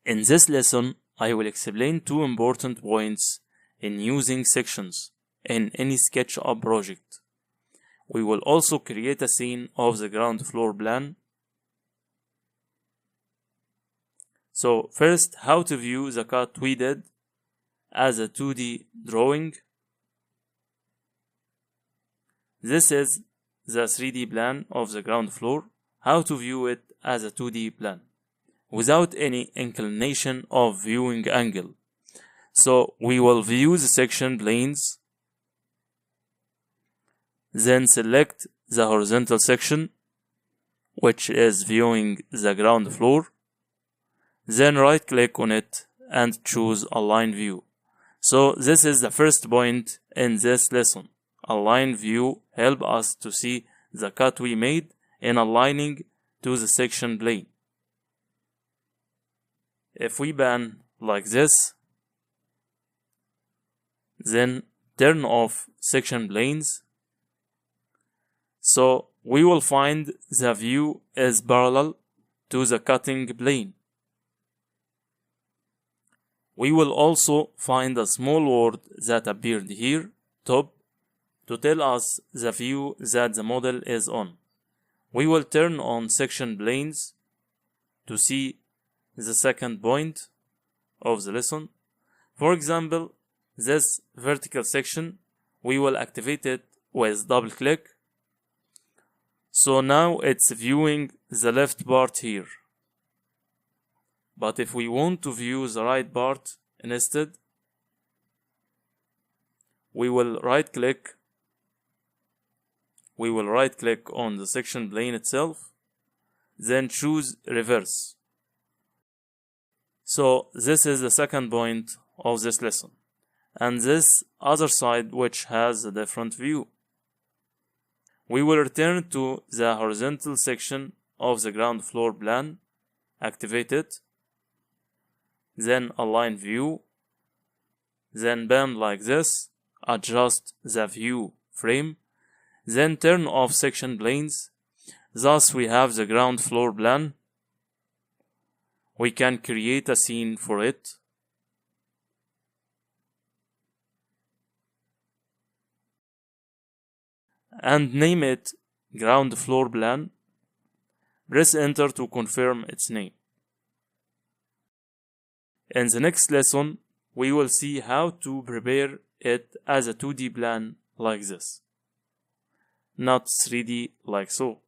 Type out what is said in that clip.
In this lesson, I will explain two important points in using sections in any SketchUp project. We will also create a scene of the ground floor plan. So first, how to view the cut we did as a 2D drawing. This is the 3D plan of the ground floor. How to view it as a 2D plan without any inclination of viewing angle. So we will view the section planes, then select the horizontal section, which is viewing the ground floor, then right click on it and choose Align View. So this is the first point in this lesson. Align View help us to see the cut we made in aligning to the section plane. If we pan like this, then turn off section planes, so we will find the view is parallel to the cutting plane. We will also find a small word that appeared here, top, to tell us the view that the model is on. We will turn on section planes to see the second point of the lesson. For example, this vertical section, we will activate it with double click. So now it's viewing the left part here. But if we want to view the right part instead, we will right click on the section plane itself, then choose reverse. So this is the second point of this lesson, and this other side which has a different view. We will return to the horizontal section of the ground floor plan, activate it, then align view, then pan like this, adjust the view frame, then turn off section planes. Thus we have the ground floor plan. We can create a scene for it. And name it ground floor plan. Press enter to confirm its name. In the next lesson, we will see how to prepare it as a 2D plan like this, not 3D like so.